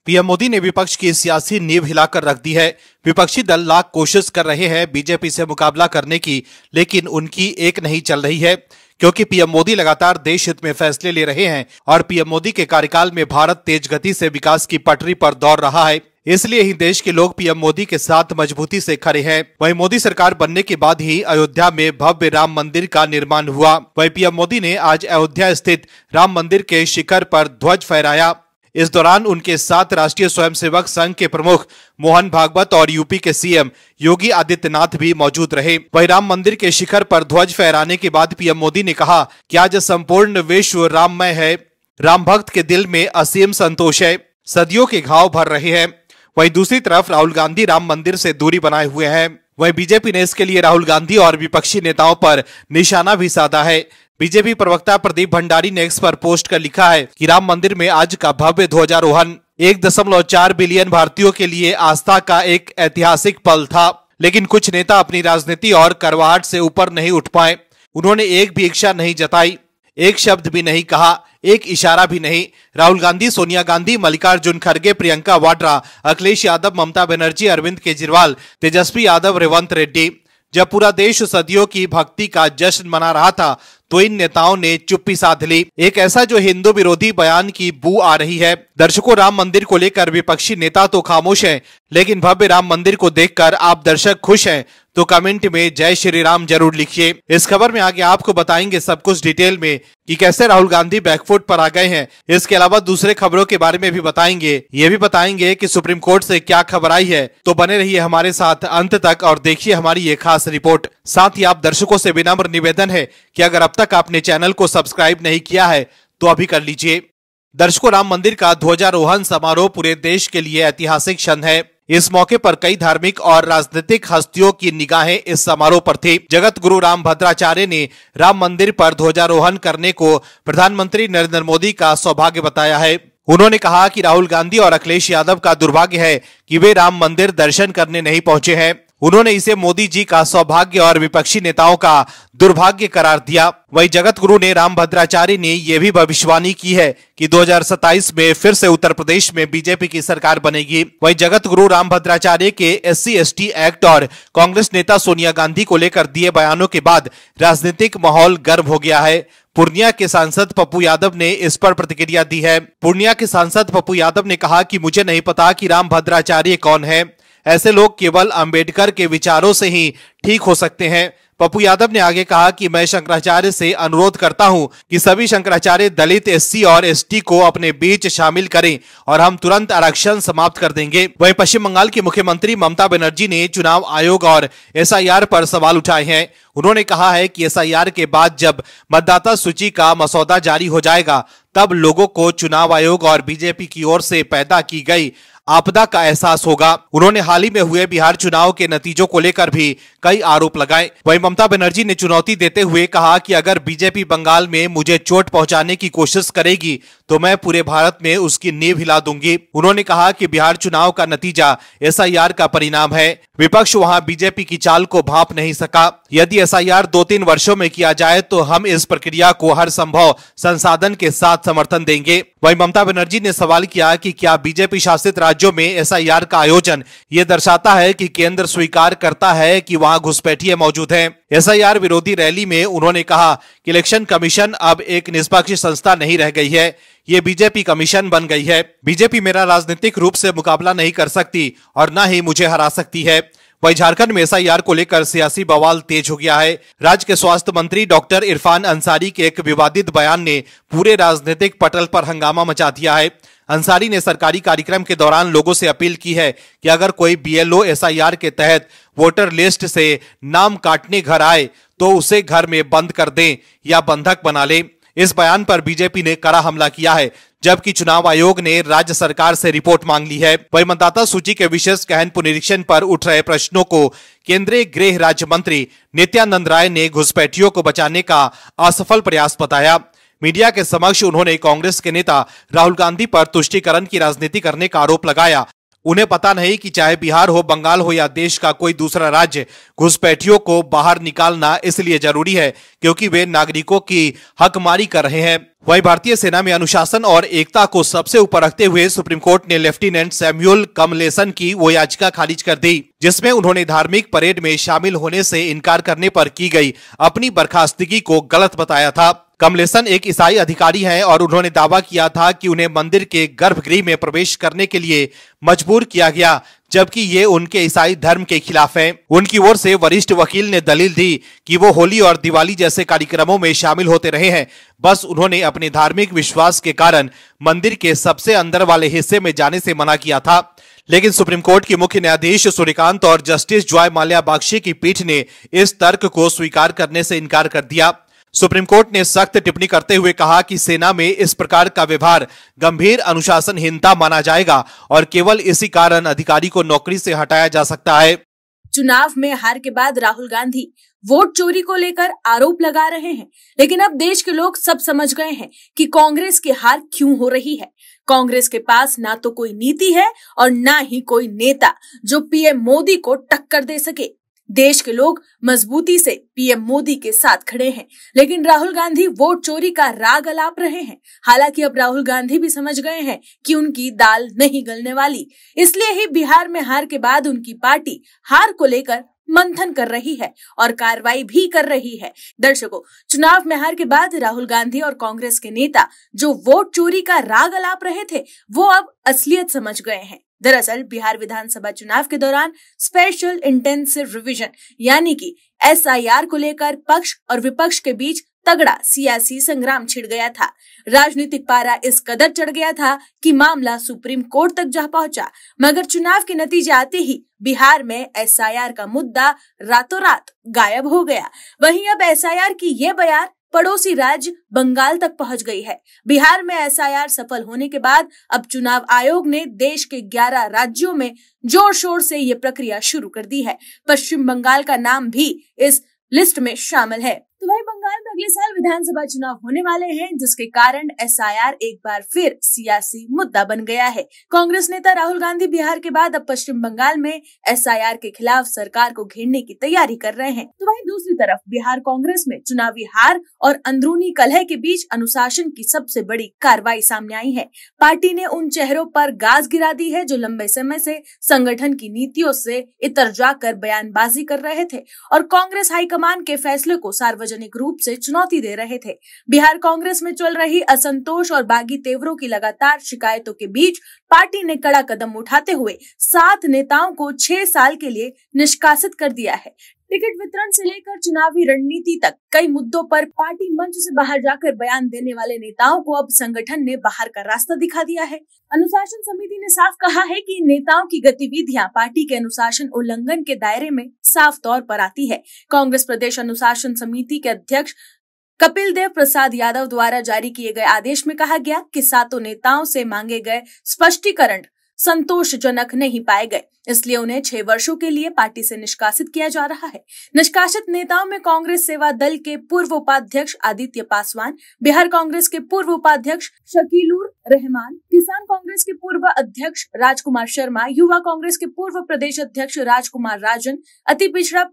PM Modi ने विपक्ष की सियासी नींव हिलाकर रख दी है। विपक्षी दल लाख कोशिश कर रहे हैं बीजेपी से मुकाबला करने की, लेकिन उनकी एक नहीं चल रही है, क्योंकि पीएम मोदी लगातार देश हित में फैसले ले रहे हैं और पीएम मोदी के कार्यकाल में भारत तेज गति से विकास की पटरी पर दौड़ रहा है। इसलिए ही देश के लोग पीएम मोदी के साथ मजबूती से खड़े हैं। वहीं मोदी सरकार बनने के बाद ही अयोध्या में भव्य राम मंदिर का निर्माण हुआ। वहीं पीएम मोदी ने आज अयोध्या स्थित राम मंदिर के शिखर पर ध्वज फहराया। इस दौरान उनके साथ राष्ट्रीय स्वयंसेवक संघ के प्रमुख मोहन भागवत और यूपी के सीएम योगी आदित्यनाथ भी मौजूद रहे। वहीं राम मंदिर के शिखर पर ध्वज फहराने के बाद पीएम मोदी ने कहा कि आज संपूर्ण विश्व राममय है। राम भक्त के दिल में असीम संतोष है, सदियों के घाव भर रहे हैं। वहीं दूसरी तरफ राहुल गांधी राम मंदिर से दूरी बनाए हुए हैं। वहीं बीजेपी ने इसके लिए राहुल गांधी और विपक्षी नेताओं पर निशाना भी साधा है। बीजेपी प्रवक्ता प्रदीप भंडारी ने एक्स पर पोस्ट कर लिखा है कि राम मंदिर में आज का भव्य ध्वजारोहण 1.4 बिलियन भारतीयों के लिए आस्था का एक ऐतिहासिक पल था, लेकिन कुछ नेता अपनी राजनीति और करवाहट से ऊपर नहीं उठ पाए। उन्होंने एक भी इच्छा नहीं जताई, एक शब्द भी नहीं कहा, एक इशारा भी नहीं। राहुल गांधी, सोनिया गांधी, मल्लिकार्जुन खड़गे, प्रियंका वाड्रा, अखिलेश यादव, ममता बनर्जी, अरविंद केजरीवाल, तेजस्वी यादव, रेवंत रेड्डी। जब पूरा देश सदियों की भक्ति का जश्न मना रहा था तो इन नेताओं ने चुप्पी साध ली। एक ऐसा जो हिंदू विरोधी बयान की बू आ रही है। दर्शकों, राम मंदिर को लेकर विपक्षी नेता तो खामोश हैं, लेकिन भव्य राम मंदिर को देखकर आप दर्शक खुश हैं तो कमेंट में जय श्री राम जरूर लिखिए। इस खबर में आगे आपको बताएंगे सब कुछ डिटेल में कि कैसे राहुल गांधी बैकफुट पर आ गए हैं। इसके अलावा दूसरे खबरों के बारे में भी बताएंगे। ये भी बताएंगे कि सुप्रीम कोर्ट से क्या खबर आई है। तो बने रहिए हमारे साथ अंत तक और देखिए हमारी ये खास रिपोर्ट। साथ ही आप दर्शकों से विनम्र निवेदन है कि अगर अब तक आपने चैनल को सब्सक्राइब नहीं किया है तो अभी कर लीजिए। दर्शकों, राम मंदिर का ध्वजारोहण समारोह पूरे देश के लिए ऐतिहासिक क्षण है। इस मौके पर कई धार्मिक और राजनीतिक हस्तियों की निगाहें इस समारोह पर थी। जगत गुरु राम भद्राचार्य ने राम मंदिर पर ध्वजारोहण करने को प्रधानमंत्री नरेंद्र मोदी का सौभाग्य बताया है। उन्होंने कहा कि राहुल गांधी और अखिलेश यादव का दुर्भाग्य है कि वे राम मंदिर दर्शन करने नहीं पहुंचे हैं। उन्होंने इसे मोदी जी का सौभाग्य और विपक्षी नेताओं का दुर्भाग्य करार दिया। वहीं जगत गुरु ने राम भद्राचार्य ने यह भी भविष्यवाणी की है कि 2027 में फिर से उत्तर प्रदेश में बीजेपी की सरकार बनेगी। वहीं जगत गुरु राम भद्राचार्य के SC/ST एक्ट और कांग्रेस नेता सोनिया गांधी को लेकर दिए बयानों के बाद राजनीतिक माहौल गर्म हो गया है। पूर्णिया के सांसद पप्पू यादव ने इस पर प्रतिक्रिया दी है। पूर्णिया के सांसद पप्पू यादव ने कहा कि मुझे नहीं पता कि राम भद्राचार्य कौन है। ऐसे लोग केवल अंबेडकर के विचारों से ही ठीक हो सकते हैं। पप्पू यादव ने आगे कहा कि मैं शंकराचार्य से अनुरोध करता हूं कि सभी शंकराचार्य दलित, SC और ST को अपने बीच शामिल करें और हम तुरंत आरक्षण समाप्त कर देंगे। वहीं पश्चिम बंगाल की मुख्यमंत्री ममता बनर्जी ने चुनाव आयोग और SIR पर सवाल उठाए हैं। उन्होंने कहा है कि SIR के बाद जब मतदाता सूची का मसौदा जारी हो जाएगा तब लोगों को चुनाव आयोग और बीजेपी की ओर से पैदा की गई आपदा का एहसास होगा। उन्होंने हाल ही में हुए बिहार चुनाव के नतीजों को लेकर भी कई आरोप लगाए। वहीं ममता बनर्जी ने चुनौती देते हुए कहा कि अगर बीजेपी बंगाल में मुझे चोट पहुंचाने की कोशिश करेगी तो मैं पूरे भारत में उसकी नींव हिला दूंगी। उन्होंने कहा कि बिहार चुनाव का नतीजा SIR का परिणाम है। विपक्ष वहां बीजेपी की चाल को भांप नहीं सका। यदि SIR 2-3 वर्षों में किया जाए तो हम इस प्रक्रिया को हर संभव संसाधन के साथ समर्थन देंगे। वहीं ममता बनर्जी ने सवाल किया कि क्या बीजेपी शासित राज्यों में SIR का आयोजन ये दर्शाता है कि केंद्र स्वीकार करता है कि वहां घुसपैठिए मौजूद हैं। SIR विरोधी रैली में उन्होंने कहा कि इलेक्शन कमीशन अब एक निष्पक्ष संस्था नहीं रह गई है, ये बीजेपी कमीशन बन गई है। बीजेपी मेरा राजनीतिक रूप से मुकाबला नहीं कर सकती और न ही मुझे हरा सकती है। वहीं झारखंड में SIR को लेकर सियासी बवाल तेज हो गया है। राज्य के स्वास्थ्य मंत्री डॉक्टर इरफान अंसारी के एक विवादित बयान ने पूरे राजनीतिक पटल पर हंगामा मचा दिया है। अंसारी ने सरकारी कार्यक्रम के दौरान लोगों से अपील की है कि अगर कोई BLO SIR के तहत वोटर लिस्ट से नाम काटने घर आए तो उसे घर में बंद कर दें या बंधक बना लें। इस बयान पर बीजेपी ने कड़ा हमला किया है, जबकि चुनाव आयोग ने राज्य सरकार से रिपोर्ट मांग ली है। वहीं मतदाता सूची के विशेष गहन पुनरीक्षण पर उठ रहे प्रश्नों को केंद्रीय गृह राज्य मंत्री नित्यानंद राय ने घुसपैठियों को बचाने का असफल प्रयास बताया। मीडिया के समक्ष उन्होंने कांग्रेस के नेता राहुल गांधी पर तुष्टीकरण की राजनीति करने का आरोप लगाया। उन्हें पता नहीं कि चाहे बिहार हो, बंगाल हो या देश का कोई दूसरा राज्य, घुसपैठियों को बाहर निकालना इसलिए जरूरी है क्योंकि वे नागरिकों की हकमारी कर रहे हैं। वहीं भारतीय सेना में अनुशासन और एकता को सबसे ऊपर रखते हुए सुप्रीम कोर्ट ने लेफ्टिनेंट सैमुअल कमलेसन की वो याचिका खारिज कर दी जिसमें उन्होंने धार्मिक परेड में शामिल होने से इनकार करने पर की गई अपनी बर्खास्तगी को गलत बताया था। कमलेसन एक ईसाई अधिकारी हैं और उन्होंने दावा किया था कि उन्हें मंदिर के गर्भगृह में प्रवेश करने के लिए मजबूर किया गया, जबकि ये उनके ईसाई धर्म के खिलाफ है। उनकी ओर से वरिष्ठ वकील ने दलील दी कि वो होली और दिवाली जैसे कार्यक्रमों में शामिल होते रहे हैं, बस उन्होंने अपने धार्मिक विश्वास के कारण मंदिर के सबसे अंदर वाले हिस्से में जाने से मना किया था। लेकिन सुप्रीम कोर्ट के मुख्य न्यायाधीश सूर्यकांत और जस्टिस जॉय माल्या बागची की पीठ ने इस तर्क को स्वीकार करने से इनकार कर दिया। सुप्रीम कोर्ट ने सख्त टिप्पणी करते हुए कहा कि सेना में इस प्रकार का व्यवहार गंभीर अनुशासनहीनता माना जाएगा और केवल इसी कारण अधिकारी को नौकरी से हटाया जा सकता है। चुनाव में हार के बाद राहुल गांधी वोट चोरी को लेकर आरोप लगा रहे हैं, लेकिन अब देश के लोग सब समझ गए हैं कि कांग्रेस की हार क्यों हो रही है। कांग्रेस के पास ना तो कोई नीति है और ना ही कोई नेता जो पीएम मोदी को टक्कर दे सके। देश के लोग मजबूती से पीएम मोदी के साथ खड़े हैं, लेकिन राहुल गांधी वोट चोरी का राग अलाप रहे हैं। हालांकि अब राहुल गांधी भी समझ गए हैं कि उनकी दाल नहीं गलने वाली, इसलिए ही बिहार में हार के बाद उनकी पार्टी हार को लेकर मंथन कर रही है और कार्रवाई भी कर रही है। दर्शकों, चुनाव में हार के बाद राहुल गांधी और कांग्रेस के नेता जो वोट चोरी का राग अलाप रहे थे, वो अब असलियत समझ गए हैं। दरअसल बिहार विधानसभा चुनाव के दौरान स्पेशल इंटेंसिव रिवीजन यानी कि SIR को लेकर पक्ष और विपक्ष के बीच तगड़ा सियासी संग्राम छिड़ गया था। राजनीतिक पारा इस कदर चढ़ गया था कि मामला सुप्रीम कोर्ट तक जा पहुंचा, मगर चुनाव के नतीजे आते ही बिहार में SIR का मुद्दा रातों रात गायब हो गया। वहीं अब SIR की ये बयान पड़ोसी राज्य बंगाल तक पहुंच गई है। बिहार में SIR सफल होने के बाद अब चुनाव आयोग ने देश के 11 राज्यों में जोर शोर से ये प्रक्रिया शुरू कर दी है। पश्चिम बंगाल का नाम भी इस लिस्ट में शामिल है। तो वही बंगाल में अगले साल विधानसभा चुनाव होने वाले हैं, जिसके कारण SIR एक बार फिर सियासी मुद्दा बन गया है। कांग्रेस नेता राहुल गांधी बिहार के बाद अब पश्चिम बंगाल में SIR के खिलाफ सरकार को घेरने की तैयारी कर रहे हैं। तो वहीं दूसरी तरफ बिहार कांग्रेस में चुनावी हार और अंदरूनी कलह के बीच अनुशासन की सबसे बड़ी कार्रवाई सामने आई है। पार्टी ने उन चेहरों पर गाज गिरा दी है जो लंबे समय से संगठन की नीतियों से इतर जाकर बयानबाजी कर रहे थे और कांग्रेस हाईकमान के फैसले को सार्वजनिक रूप से चुनौती दे रहे थे। बिहार कांग्रेस में चल रही असंतोष और बागी तेवरों की लगातार शिकायतों के बीच पार्टी ने कड़ा कदम उठाते हुए 7 नेताओं को 6 साल के लिए निष्कासित कर दिया है। टिकट वितरण से लेकर चुनावी रणनीति तक कई मुद्दों पर पार्टी मंच से बाहर जाकर बयान देने वाले नेताओं को अब संगठन ने बाहर का रास्ता दिखा दिया है। अनुशासन समिति ने साफ कहा है कि नेताओं की गतिविधियां पार्टी के अनुशासन उल्लंघन के दायरे में साफ तौर पर आती है। कांग्रेस प्रदेश अनुशासन समिति के अध्यक्ष कपिल देव प्रसाद यादव द्वारा जारी किए गए आदेश में कहा गया कि 7 नेताओं से मांगे गए स्पष्टीकरण संतोषजनक नहीं पाए गए, इसलिए उन्हें 6 वर्षों के लिए पार्टी से निष्कासित किया जा रहा है। निष्कासित नेताओं में कांग्रेस सेवा दल के पूर्व उपाध्यक्ष आदित्य पासवान, बिहार कांग्रेस के पूर्व उपाध्यक्ष शकीलुर रहमान, किसान कांग्रेस के पूर्व अध्यक्ष राजकुमार शर्मा, युवा कांग्रेस के पूर्व प्रदेश अध्यक्ष राजकुमार राजन, अति पिछड़ा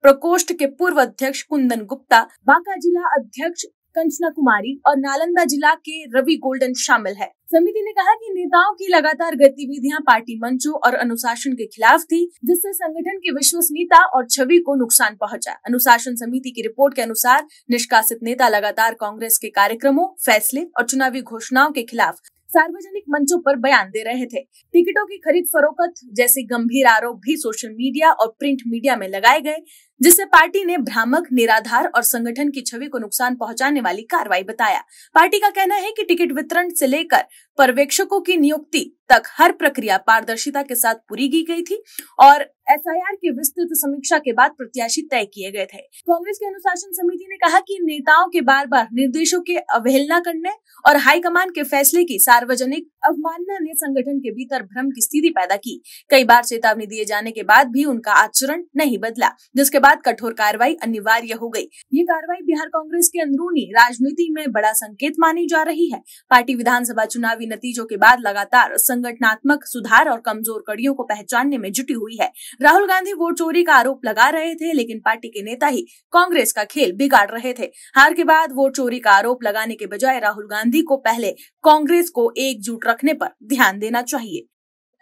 प्रकोष्ठ के पूर्व अध्यक्ष कुंदन गुप्ता, बांका जिला अध्यक्ष कंचना कुमारी और नालंदा जिला के रवि गोल्डन शामिल है। समिति ने कहा कि नेताओं की लगातार गतिविधियां पार्टी मंचों और अनुशासन के खिलाफ थी, जिससे संगठन की विश्वसनीयता और छवि को नुकसान पहुंचा। अनुशासन समिति की रिपोर्ट के अनुसार निष्कासित नेता लगातार कांग्रेस के कार्यक्रमों, फैसले और चुनावी घोषणाओं के खिलाफ सार्वजनिक मंचों पर बयान दे रहे थे। टिकटों की खरीद फरोख्त जैसे गंभीर आरोप भी सोशल मीडिया और प्रिंट मीडिया में लगाए गए, जिसे पार्टी ने भ्रामक, निराधार और संगठन की छवि को नुकसान पहुंचाने वाली कार्रवाई बताया। पार्टी का कहना है कि टिकट वितरण से लेकर पर्यवेक्षकों की नियुक्ति तक हर प्रक्रिया पारदर्शिता के साथ पूरी की गई थी और SIR की विस्तृत समीक्षा के बाद प्रत्याशी तय किए गए थे। कांग्रेस के अनुशासन समिति ने कहा कि नेताओं के बार बार निर्देशों के अवहेलना करने और हाईकमान के फैसले की सार्वजनिक अवमानना ने संगठन के भीतर भ्रम की स्थिति पैदा की। कई बार चेतावनी दिए जाने के बाद भी उनका आचरण नहीं बदला, जिसके बाद कठोर कार्रवाई अनिवार्य हो गई। ये कार्रवाई बिहार कांग्रेस के अंदरूनी राजनीति में बड़ा संकेत मानी जा रही है। पार्टी विधानसभा चुनावी नतीजों के बाद लगातार संगठनात्मक सुधार और कमजोर कड़ियों को पहचानने में जुटी हुई है। राहुल गांधी वोट चोरी का आरोप लगा रहे थे, लेकिन पार्टी के नेता ही कांग्रेस का खेल बिगाड़ रहे थे। हार के बाद वोट चोरी का आरोप लगाने के बजाय राहुल गांधी को पहले कांग्रेस को एकजुट रखने पर ध्यान देना चाहिए।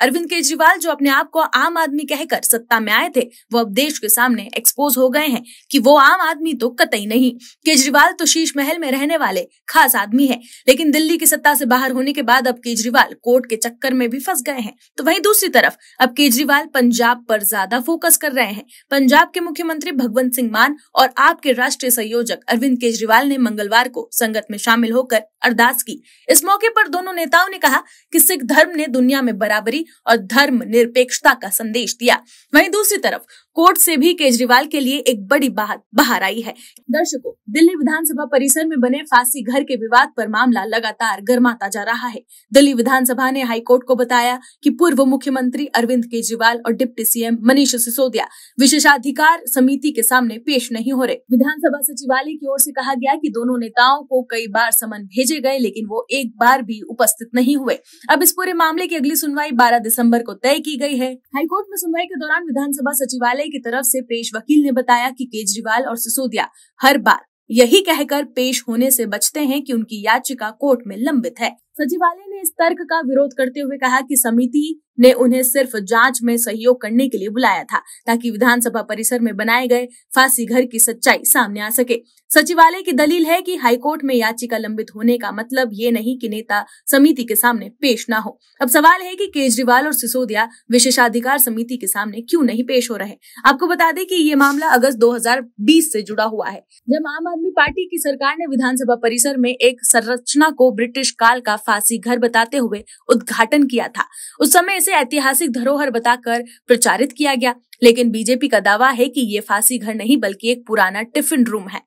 अरविंद केजरीवाल, जो अपने आप को आम आदमी कहकर सत्ता में आए थे, वो अब देश के सामने एक्सपोज हो गए हैं कि वो आम आदमी तो कतई नहीं। केजरीवाल तो शीश महल में रहने वाले खास आदमी है, लेकिन दिल्ली की सत्ता से बाहर होने के बाद अब केजरीवाल कोर्ट के चक्कर में भी फंस गए हैं। तो वहीं दूसरी तरफ अब केजरीवाल पंजाब पर ज्यादा फोकस कर रहे हैं। पंजाब के मुख्यमंत्री भगवंत सिंह मान और आप के राष्ट्रीय संयोजक अरविंद केजरीवाल ने मंगलवार को संगत में शामिल होकर अरदास की। इस मौके पर दोनों नेताओं ने कहा कि सिख धर्म ने दुनिया में बराबरी और धर्म निरपेक्षता का संदेश दिया। वहीं दूसरी तरफ कोर्ट से भी केजरीवाल के लिए एक बड़ी बात बाहर आई है। दर्शकों, दिल्ली विधानसभा परिसर में बने फांसी घर के विवाद पर मामला लगातार गर्माता जा रहा है। दिल्ली विधानसभा ने हाईकोर्ट को बताया कि पूर्व मुख्यमंत्री अरविंद केजरीवाल और डिप्टी सीएम मनीष सिसोदिया विशेषाधिकार समिति के सामने पेश नहीं हो रहे। विधानसभा सचिवालय की ओर से कहा गया कि दोनों नेताओं को कई बार समन भेजे गए, लेकिन वो एक बार भी उपस्थित नहीं हुए। अब इस पूरे मामले की अगली सुनवाई 12 दिसंबर को तय की गई है। हाईकोर्ट में सुनवाई के दौरान विधानसभा सचिवालय की तरफ से पेश वकील ने बताया कि केजरीवाल और सिसोदिया हर बार यही कहकर पेश होने से बचते हैं कि उनकी याचिका कोर्ट में लंबित है। सचिवालय ने इस तर्क का विरोध करते हुए कहा कि समिति ने उन्हें सिर्फ जांच में सहयोग करने के लिए बुलाया था, ताकि विधानसभा परिसर में बनाए गए फांसी घर की सच्चाई सामने आ सके। सचिवालय की दलील है कि हाईकोर्ट में याचिका लंबित होने का मतलब ये नहीं कि नेता समिति के सामने पेश ना हो। अब सवाल है कि केजरीवाल और सिसोदिया विशेषाधिकार समिति के सामने क्यों नहीं पेश हो रहे। आपको बता दें कि ये मामला अगस्त 2020 से जुड़ा हुआ है, जब आम आदमी पार्टी की सरकार ने विधानसभा परिसर में एक संरचना को ब्रिटिश काल का फांसी घर बताते हुए उद्घाटन किया था। उस समय इसे ऐतिहासिक धरोहर बताकर प्रचारित किया गया, लेकिन बीजेपी का दावा है कि ये फांसी घर नहीं बल्कि एक पुराना टिफिन रूम है,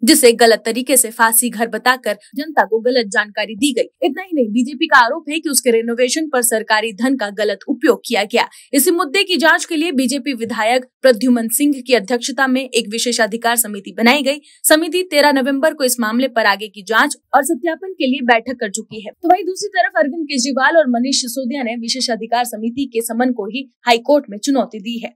जिसे गलत तरीके से फांसी घर बताकर जनता को गलत जानकारी दी गई। इतना ही नहीं, बीजेपी का आरोप है कि उसके रेनोवेशन पर सरकारी धन का गलत उपयोग किया गया। इसी मुद्दे की जांच के लिए बीजेपी विधायक प्रद्युमन सिंह की अध्यक्षता में एक विशेषाधिकार समिति बनाई गई। समिति 13 नवंबर को इस मामले पर आगे की जांच और सत्यापन के लिए बैठक कर चुकी है। तो वहीं दूसरी तरफ अरविंद केजरीवाल और मनीष सिसोदिया ने विशेषाधिकार समिति के समन को ही हाईकोर्ट में चुनौती दी है।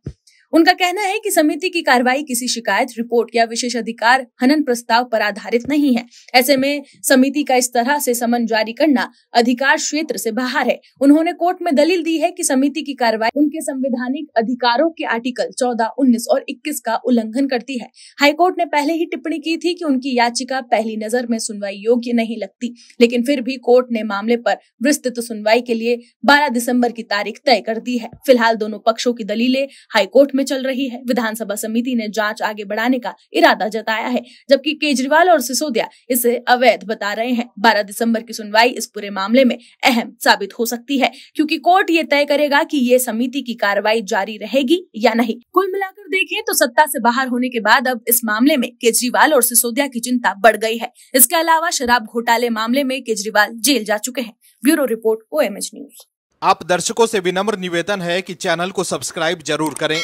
उनका कहना है कि समिति की कार्रवाई किसी शिकायत, रिपोर्ट या विशेषाधिकार हनन प्रस्ताव पर आधारित नहीं है। ऐसे में समिति का इस तरह से समन जारी करना अधिकार क्षेत्र से बाहर है। उन्होंने कोर्ट में दलील दी है कि समिति की कार्रवाई उनके संवैधानिक अधिकारों के आर्टिकल 14, 19 और 21 का उल्लंघन करती है। हाईकोर्ट ने पहले ही टिप्पणी की थी कि उनकी याचिका पहली नजर में सुनवाई योग्य नहीं लगती, लेकिन फिर भी कोर्ट ने मामले पर विस्तृत सुनवाई के लिए 12 दिसंबर की तारीख तय कर दी है। फिलहाल दोनों पक्षों की दलीलें हाईकोर्ट में चल रही है। विधानसभा समिति ने जांच आगे बढ़ाने का इरादा जताया है, जबकि केजरीवाल और सिसोदिया इसे अवैध बता रहे हैं। 12 दिसंबर की सुनवाई इस पूरे मामले में अहम साबित हो सकती है, क्योंकि कोर्ट ये तय करेगा कि ये समिति की कार्रवाई जारी रहेगी या नहीं। कुल मिलाकर देखें तो सत्ता से बाहर होने के बाद अब इस मामले में केजरीवाल और सिसोदिया की चिंता बढ़ गई है। इसके अलावा शराब घोटाले मामले में केजरीवाल जेल जा चुके हैं। Bureau report, OMH news. आप दर्शकों से विनम्र निवेदन है कि चैनल को सब्सक्राइब जरूर करें